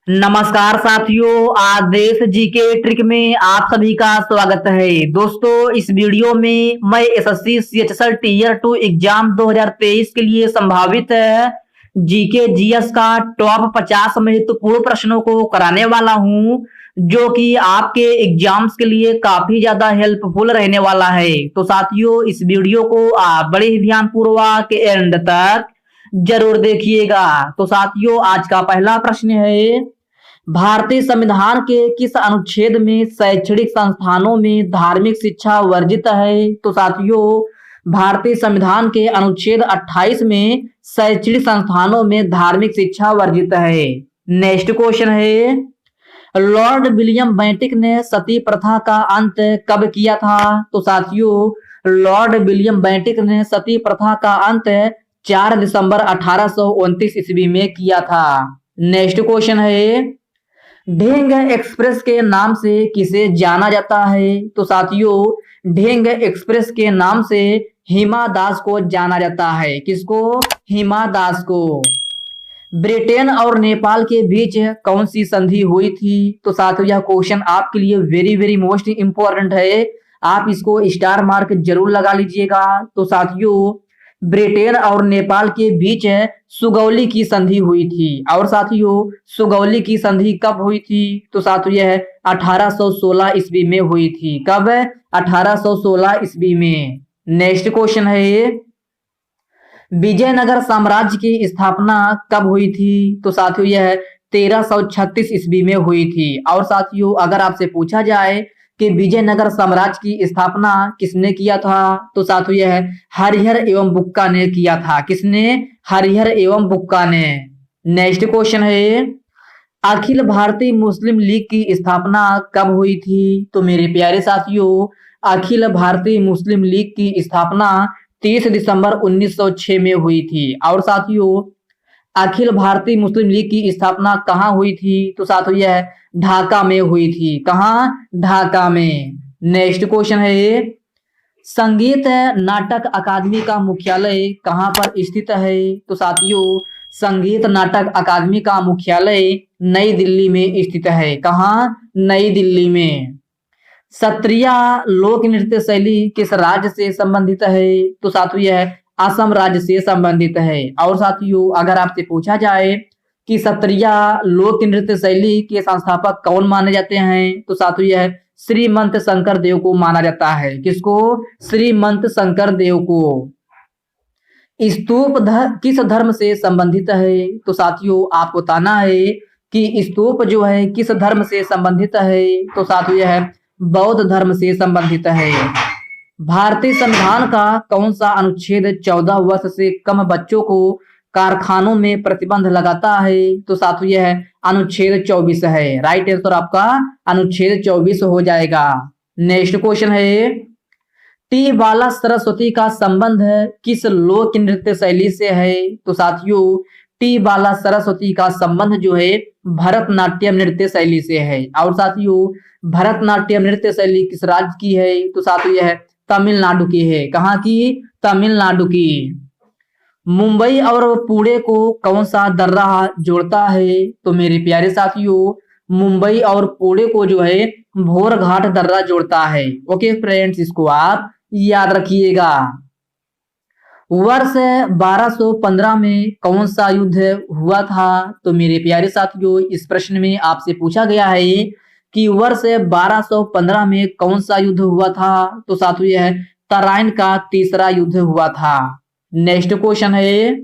नमस्कार साथियों, आज देश जीके ट्रिक में आप सभी का स्वागत है। दोस्तों, इस वीडियो में मैं एसएससी सीएचएसएल टीयर 2 एग्जाम 2023 के लिए संभावित जीके जीएस का टॉप 50 महत्वपूर्ण प्रश्नों को कराने वाला हूं, जो कि आपके एग्जाम्स के लिए काफी ज्यादा हेल्पफुल रहने वाला है। तो साथियों, इस वीडियो को आप बड़े ही ध्यानपूर्वक एंड तक जरूर देखिएगा। तो साथियों, आज का पहला प्रश्न है, भारतीय संविधान के किस अनुच्छेद में शैक्षणिक संस्थानों में धार्मिक शिक्षा वर्जित है? तो साथियों, भारतीय संविधान के अनुच्छेद 28 में शैक्षणिक संस्थानों में धार्मिक शिक्षा वर्जित है। नेक्स्ट क्वेश्चन है, लॉर्ड विलियम बेंटिक ने सती प्रथा का अंत कब किया था? तो साथियों, लॉर्ड विलियम बेंटिक ने सती प्रथा का अंत 4 दिसंबर 1829 ईस्वी में किया था। नेक्स्ट क्वेश्चन है, ढेंग एक्सप्रेस के नाम से किसे जाना जाता है? तो साथियों, ढेंग एक्सप्रेस के नाम से हिमा दास को जाना जाता है। किसको? हिमा दास को। ब्रिटेन और नेपाल के बीच कौन सी संधि हुई थी? तो साथियों, यह क्वेश्चन आपके लिए वेरी वेरी मोस्ट इंपॉर्टेंट है, आप इसको स्टार मार्क जरूर लगा लीजिएगा। तो साथियों, ब्रिटेन और नेपाल के बीच सुगौली की संधि हुई थी। और साथियों, सुगौली की संधि कब हुई थी? तो साथियों, यह 1816 ईस्वी में हुई थी। कब? 1816 ईस्वी में। नेक्स्ट क्वेश्चन है, विजयनगर साम्राज्य की स्थापना कब हुई थी? तो साथियों, यह 1336 ईस्वी में हुई थी। और साथियों, अगर आपसे पूछा जाए कि विजयनगर साम्राज्य की स्थापना किसने किया था? तो साथियों, यह हरिहर एवं बुक्का ने किया था। किसने? हरिहर एवं बुक्का ने। नेक्स्ट क्वेश्चन है, अखिल भारतीय मुस्लिम लीग की स्थापना कब हुई थी? तो मेरे प्यारे साथियों, अखिल भारतीय मुस्लिम लीग की स्थापना 30 दिसंबर 1906 में हुई थी। और साथियों, अखिल भारतीय मुस्लिम लीग की स्थापना कहाँ हुई थी? तो साथियों, यह ढाका में हुई थी। कहाँ? ढाका में। नेक्स्ट क्वेश्चन है, संगीत नाटक अकादमी का मुख्यालय कहाँ पर स्थित है? तो साथियों, संगीत नाटक अकादमी का मुख्यालय नई दिल्ली में स्थित है। कहाँ? नई दिल्ली में। सत्रिया लोक नृत्य शैली किस राज्य से संबंधित है? तो साथियों, यह असम राज्य से संबंधित है। और साथियों, अगर आपसे पूछा जाए कि सत्रिया लोक नृत्य शैली के संस्थापक कौन माने जाते हैं? तो साथियों, यह श्रीमंत शंकर देव को माना जाता है। किसको? श्रीमंत शंकर देव को। स्तूप किस धर्म से संबंधित है? तो साथियों, आपको बताना है कि स्तूप जो है किस धर्म से संबंधित है? तो साथियों, यह बौद्ध धर्म से संबंधित है। भारतीय संविधान का कौन सा अनुच्छेद 14 वर्ष से कम बच्चों को कारखानों में प्रतिबंध लगाता है? तो साथियों, यह अनुच्छेद 24 है। राइट आंसर आपका अनुच्छेद 24 हो जाएगा। नेक्स्ट क्वेश्चन है, टी बाला सरस्वती का संबंध किस लोक नृत्य शैली से है? तो साथियों, टी बाला सरस्वती का संबंध जो है भरतनाट्यम नृत्य शैली से है। और साथियों, भरतनाट्यम नृत्य शैली किस राज्य की है? तो साथियों, यह तमिलनाडु की है। कहाँ की? तमिलनाडु की। मुंबई और पुणे को कौन सा दर्रा जोड़ता है? तो मेरे प्यारे साथियों, मुंबई और पुणे को जो है भोर घाट दर्रा जोड़ता है। ओके फ्रेंड्स, इसको आप याद रखिएगा। वर्ष 1215 में कौन सा युद्ध हुआ था? तो मेरे प्यारे साथियों, इस प्रश्न में आपसे पूछा गया है कि वर्ष 1215 में कौन सा युद्ध हुआ था? तो साथियों, यह तराइन का तीसरा युद्ध हुआ था। नेक्स्ट क्वेश्चन है,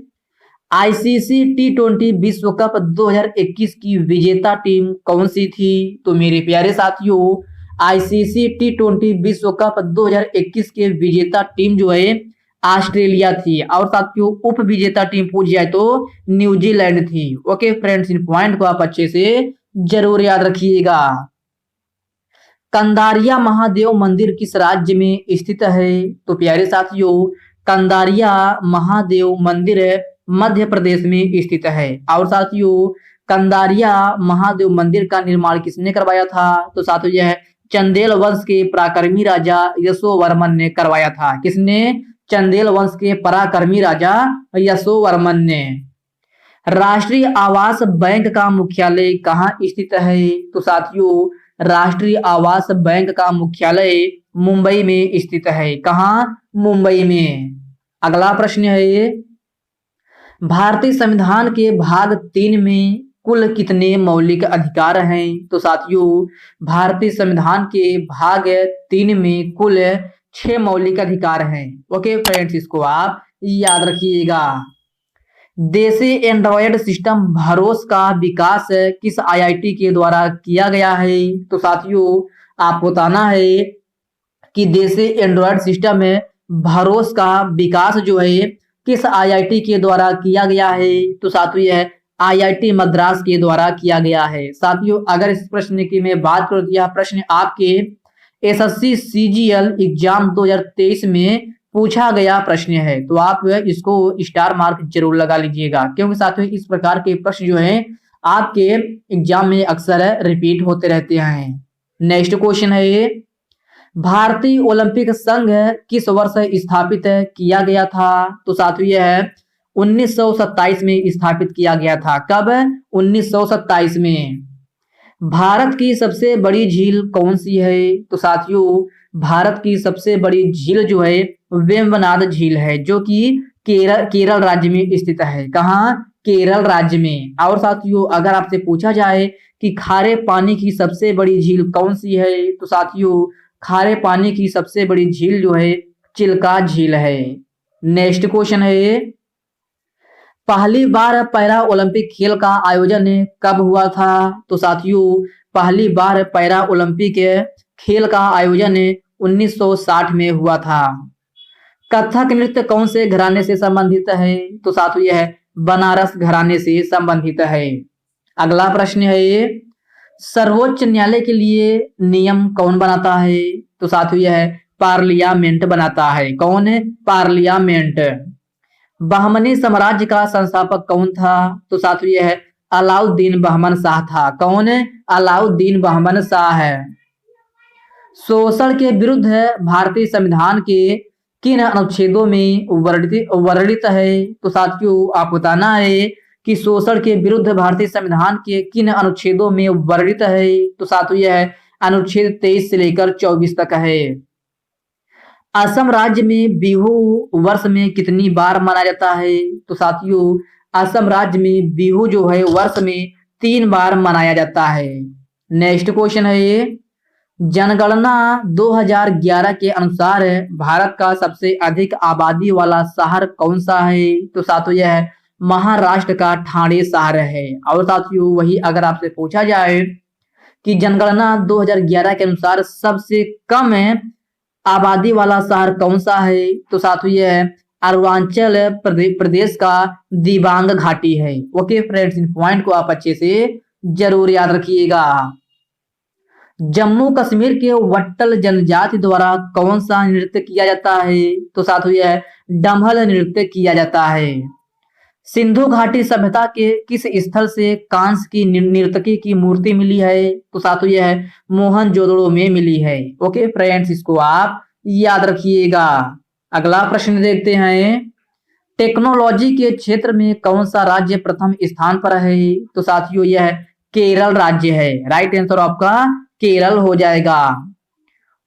आईसीसी टी20 विश्व कप 2021 की विजेता टीम कौन सी थी? तो मेरे प्यारे साथियों, आईसीसी टी20 विश्व कप 2021 के विजेता टीम जो है ऑस्ट्रेलिया थी। और साथियों, उप विजेता टीम पूछ जाए तो न्यूजीलैंड थी। ओके फ्रेंड्स, इन पॉइंट को आप अच्छे से जरूर याद रखिएगा। कंदारिया महादेव मंदिर किस राज्य में स्थित है? तो प्यारे साथियों, कंदारिया महादेव मंदिर मध्य प्रदेश में स्थित है। और साथियों, कंदारिया महादेव मंदिर का निर्माण किसने करवाया था? तो साथियों, यह चंदेल वंश के पराक्रमी राजा यशोवर्मन ने करवाया था। किसने? चंदेल वंश के पराक्रमी राजा यशोवर्मन ने। राष्ट्रीय आवास बैंक का मुख्यालय कहाँ स्थित है? तो साथियों, राष्ट्रीय आवास बैंक का मुख्यालय मुंबई में स्थित है। कहाँ? मुंबई में। अगला प्रश्न है ये, भारतीय संविधान के भाग 3 में कुल कितने मौलिक अधिकार हैं? तो साथियों, भारतीय संविधान के भाग 3 में कुल 6 मौलिक अधिकार हैं। ओके फ्रेंड्स, इसको आप याद रखिएगा। देसी एंड्रॉयड सिस्टम भरोस का विकास किस आईआईटी के द्वारा किया गया है? तो साथियों, आप बताना है कि देसी एंड्रॉयड सिस्टम है भरोस का विकास जो है किस आईआईटी के द्वारा किया गया है? तो साथियों, यह आईआईटी मद्रास के द्वारा किया गया है। साथियों, अगर इस प्रश्न की मैं बात करूं तो यह प्रश्न आपके एसएससी सीजीएल एग्जाम 2023 में पूछा गया प्रश्न है, तो आप इसको स्टार मार्क जरूर लगा लीजिएगा, क्योंकि साथियों इस प्रकार के प्रश्न जो है आपके एग्जाम में अक्सर रिपीट होते रहते हैं। नेक्स्ट क्वेश्चन है ये, भारतीय ओलंपिक संघ किस वर्ष स्थापित किया गया था? तो साथियों, यह 1927 में स्थापित किया गया था। कब? 1927 में। भारत की सबसे बड़ी झील कौन सी है? तो साथियों, भारत की सबसे बड़ी झील जो है वेम्बनाड झील है, जो कि केरल राज्य में स्थित है। कहाँ? केरल राज्य में। और साथियों, अगर आपसे पूछा जाए कि खारे पानी की सबसे बड़ी झील कौन सी है? तो साथियों, खारे पानी की सबसे बड़ी झील जो है चिल्का झील है। नेक्स्ट क्वेश्चन है, पहली बार पैरा ओलंपिक खेल का आयोजन कब हुआ था? तो साथियों, पहली बार पैरा ओलंपिक खेल का आयोजन 1960 में हुआ था। कथक नृत्य कौन से घराने से संबंधित है? तो साथियों, यह बनारस घराने से संबंधित है। अगला प्रश्न है ये, सर्वोच्च न्यायालय के लिए नियम कौन बनाता है? तो साथियों, यह पार्लियामेंट बनाता है। कौन है? पार्लियामेंट। बहमनी साम्राज्य का संस्थापक कौन था? तो साथियों, यह अलाउद्दीन बहमन शाह था। कौन है? अलाउद्दीन बहमन शाह है। शोषण के विरुद्ध भारतीय संविधान के किन अनुच्छेदों में वर्णित है? तो साथियों, आप बताना है कि शोषण के विरुद्ध भारतीय संविधान के किन अनुच्छेदों में वर्णित है? तो साथियों, यह अनुच्छेद 23 से लेकर 24 तक है। असम राज्य में बिहू वर्ष में कितनी बार मनाया जाता है? तो साथियों, असम राज्य में बिहू जो है वर्ष में 3 बार मनाया जाता है। नेक्स्ट क्वेश्चन है ये, जनगणना 2011 के अनुसार भारत का सबसे अधिक आबादी वाला शहर कौन सा है? तो साथियों, यह महाराष्ट्र का ठाणे शहर है। और साथियों, वही अगर आपसे पूछा जाए कि जनगणना 2011 के अनुसार सबसे कम आबादी वाला शहर कौन सा है? तो साथियों, यह अरुणाचल प्रदेश का दिबांग घाटी है। ओके फ्रेंड्स, इन पॉइंट को आप अच्छे से जरूर याद रखिएगा। जम्मू कश्मीर के वट्टल जनजाति द्वारा कौन सा नृत्य किया जाता है? तो साथियों, यह डम्हल नृत्य किया जाता है। सिंधु घाटी सभ्यता के किस स्थल से कांस्य की नर्तकी की मूर्ति मिली है? तो साथियों, यह मोहनजोदड़ो में मिली है। ओके फ्रेंड्स, इसको आप याद रखिएगा। अगला प्रश्न देखते हैं, टेक्नोलॉजी के क्षेत्र में कौन सा राज्य प्रथम स्थान पर है? तो साथियों, यह केरल राज्य है। राइट आंसर आपका केरल हो जाएगा।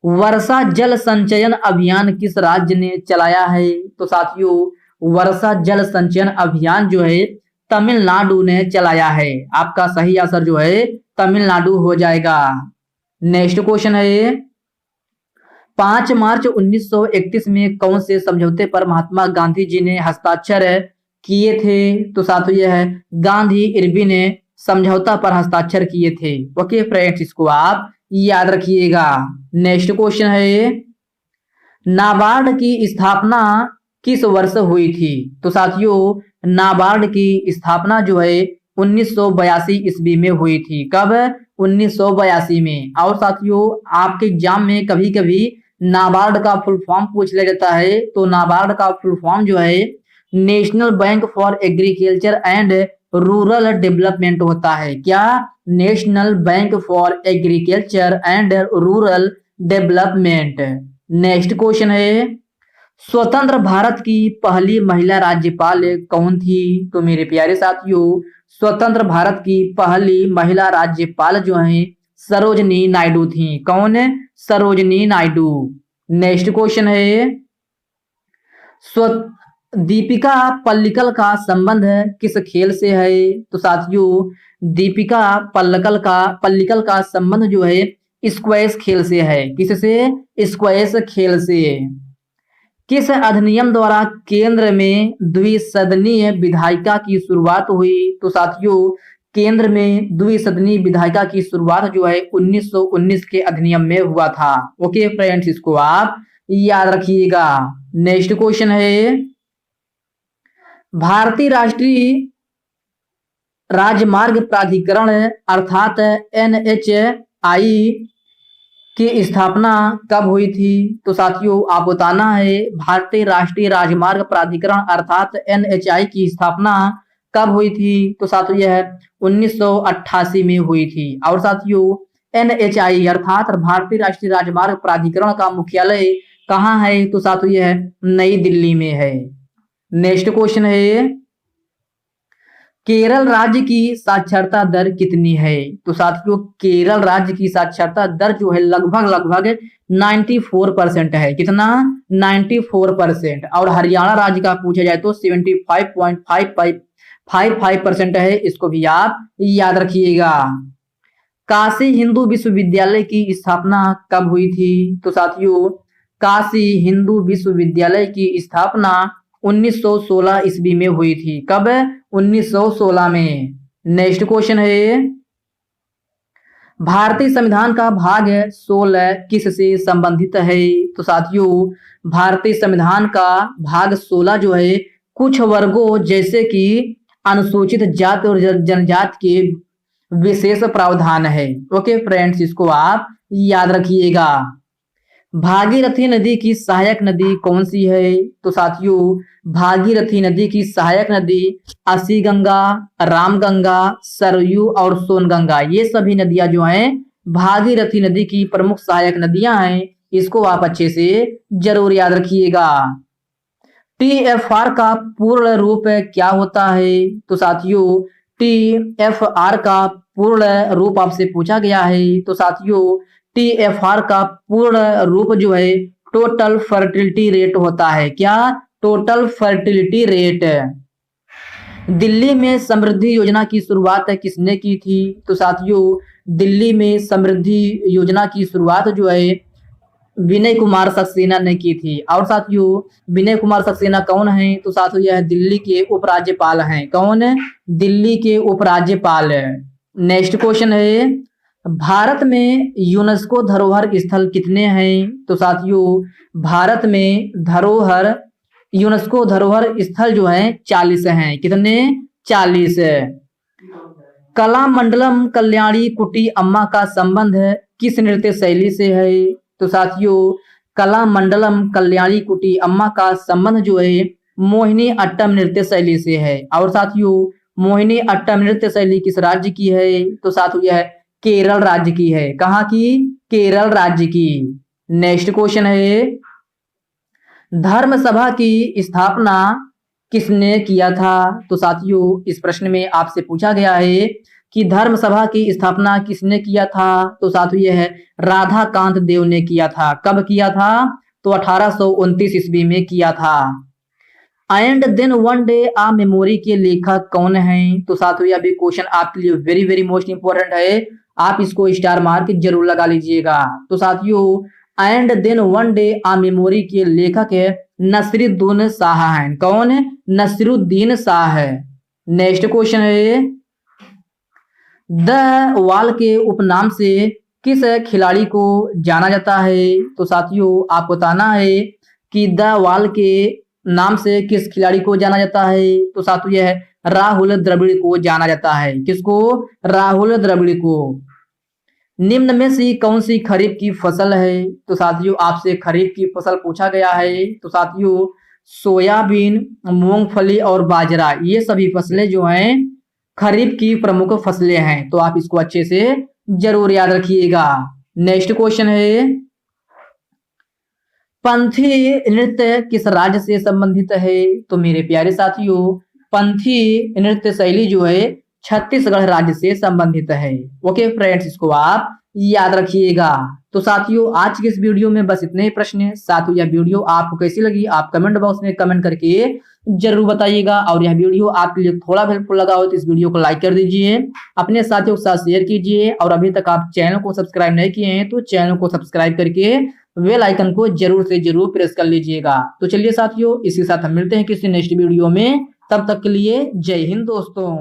वर्षा जल संचयन अभियान किस राज्य ने चलाया है? तो साथियों, वर्षा जल संचयन अभियान जो है तमिलनाडु ने चलाया है। आपका सही आंसर जो है तमिलनाडु हो जाएगा। नेक्स्ट क्वेश्चन है, 5 मार्च 1931 में कौन से समझौते पर महात्मा गांधी जी ने हस्ताक्षर किए थे? तो साथियों, यह गांधी इरविन समझौता पर हस्ताक्षर किए थे। ओके फ्रेंड्स, इसको आप याद रखिएगा। नेक्स्ट क्वेश्चन है, नाबार्ड की स्थापना किस वर्ष हुई थी? तो साथियों, नाबार्ड की स्थापना जो है 1982 ईस्वी में हुई थी। कब? 1982 में। और साथियों, आपके एग्जाम में कभी कभी नाबार्ड का फुल फॉर्म पूछ लिया जाता है, तो नाबार्ड का फुल फॉर्म जो है national bank for agriculture and rural development होता है। क्या? National bank for agriculture and rural development. Next question है, स्वतंत्र भारत की पहली महिला राज्यपाल कौन थी? तो मेरे प्यारे साथियों, स्वतंत्र भारत की पहली महिला राज्यपाल जो है सरोजनी नायडू थी। कौन है? सरोजनी नायडू। नेक्स्ट क्वेश्चन है, स्व दीपिका पल्लिकल का संबंध किस खेल से है? तो साथियों, दीपिका पल्लिकल का संबंध जो है स्क्वैश खेल से है। किससे? स्क्वैश खेल से। किस अधिनियम द्वारा केंद्र में द्विसदनीय विधायिका की शुरुआत हुई? तो साथियों, केंद्र में द्विसदनीय विधायिका की शुरुआत जो है 1919 के अधिनियम में हुआ था। ओके फ्रेंड्स, इसको आप याद रखिएगा। नेक्स्ट क्वेश्चन है, भारतीय राष्ट्रीय राजमार्ग प्राधिकरण अर्थात NHAI की स्थापना कब हुई थी? तो साथियों, आप बताना है भारतीय राष्ट्रीय राजमार्ग प्राधिकरण अर्थात NHAI की स्थापना कब हुई थी? तो साथियों, यह 1988 में हुई थी। और साथियों, NHAI अर्थात भारतीय राष्ट्रीय राजमार्ग प्राधिकरण का मुख्यालय कहाँ है? तो साथियों, यह नई दिल्ली में है। नेक्स्ट क्वेश्चन है, केरल राज्य की साक्षरता दर कितनी है? तो साथियों, केरल राज्य की साक्षरता दर जो है लगभग 94% है। कितना? 94%। और हरियाणा राज्य का पूछा जाए तो 75.55% है। इसको भी आप याद रखिएगा। काशी हिंदू विश्वविद्यालय की स्थापना कब हुई थी? तो साथियों, काशी हिंदू विश्वविद्यालय की स्थापना 1916 ईस्वी में हुई थी। कब? 1916 में। नेक्स्ट क्वेश्चन है, भारतीय संविधान का भाग 16 किससे संबंधित है? तो साथियों, भारतीय संविधान का भाग 16 जो है कुछ वर्गों जैसे कि अनुसूचित जाति और जनजाति के विशेष प्रावधान है। ओके फ्रेंड्स, इसको आप याद रखिएगा। भागीरथी नदी की सहायक नदी कौन सी है? तो साथियों, भागीरथी नदी की सहायक नदी असी गंगा, रामगंगा, सरयू और सोनगंगा, ये सभी नदियां जो हैं भागीरथी नदी की प्रमुख सहायक नदियां हैं। इसको आप अच्छे से जरूर याद रखिएगा। TFR का पूर्ण रूप क्या होता है? तो साथियों, TFR का पूर्ण रूप आपसे पूछा गया है। तो साथियों, TFR का पूर्ण रूप जो है टोटल फर्टिलिटी रेट होता है। क्या? Total fertility rate. दिल्ली में समृद्धि योजना की शुरुआत किसने की थी? तो साथियों, दिल्ली में समृद्धि योजना की शुरुआत जो है विनय कुमार सक्सेना ने की थी। और साथियों, विनय कुमार सक्सेना कौन है? तो साथियों, यह दिल्ली के उपराज्यपाल हैं। कौन? दिल्ली के उपराज्यपाल। नेक्स्ट क्वेश्चन है, भारत में यूनेस्को धरोहर स्थल कितने हैं? तो साथियों, भारत में यूनेस्को धरोहर स्थल जो है 40 हैं। कितने? 40। कलामंडलम कल्याणी कुटी अम्मा का संबंध किस नृत्य शैली से है? तो साथियों, कलामंडलम कल्याणी कुटी अम्मा का संबंध जो है मोहिनी अट्टम नृत्य शैली से है। और साथियों, मोहिनी अट्टम नृत्य शैली किस राज्य की है? तो साथियों, यह केरल राज्य की है। कहाँ की? केरल राज्य की। नेक्स्ट क्वेश्चन है, धर्म सभा की स्थापना किसने किया था? तो साथियों, इस प्रश्न में आपसे पूछा गया है कि धर्म सभा की स्थापना किसने किया था? तो साथियों, यह राधाकांत देव ने किया था। कब किया था? तो 1829 ईस्वी में किया था। And then one day a memoir के लेखक कौन हैं? तो साथियों, यह भी क्वेश्चन आपके लिए वेरी वेरी मोस्ट इंपोर्टेंट है। आप इसको स्टार मार्क जरूर लगा लीजिएगा। तो साथियों, and then one day a memoir के लेखक है नसीरुद्दीन शाह हैं। कौन? नसीरुद्दीन शाह है। नेक्स्ट क्वेश्चन है, द वॉल के उपनाम से किस खिलाड़ी को जाना जाता है? तो साथियों, आप बताना है कि द वॉल के नाम से किस खिलाड़ी को जाना जाता है? तो साथियों, यह राहुल द्रविड़ को जाना जाता है। किसको? राहुल द्रविड़ को। निम्न में से कौन सी खरीफ की फसल है? तो साथियों, आपसे खरीफ की फसल पूछा गया है। तो साथियों, सोयाबीन, मूंगफली और बाजरा, ये सभी फसलें जो हैं खरीफ की प्रमुख फसलें हैं। तो आप इसको अच्छे से जरूर याद रखिएगा। नेक्स्ट क्वेश्चन है, पंथी नृत्य किस राज्य से संबंधित है? तो मेरे प्यारे साथियों, पंथी नृत्य शैली जो है छत्तीसगढ़ राज्य से संबंधित है। ओके फ्रेंड्स, इसको आप याद रखिएगा। तो साथियों, आज की इस वीडियो में बस इतने ही प्रश्न हैं। साथियों, यह वीडियो आपको कैसी लगी आप कमेंट बॉक्स में कमेंट करके जरूर बताइएगा। और यह वीडियो आपके लिए थोड़ा हेल्पफुल लगा हो तो इस वीडियो को लाइक कर दीजिए, अपने साथियों के साथ शेयर कीजिए। और अभी तक आप चैनल को सब्सक्राइब नहीं किए हैं तो चैनल को सब्सक्राइब करके बेल आइकन को जरूर से जरूर प्रेस कर लीजिएगा। तो चलिए साथियों, इसी के साथ हम मिलते हैं किसी नेक्स्ट वीडियो में। तब तक के लिए जय हिंद दोस्तों।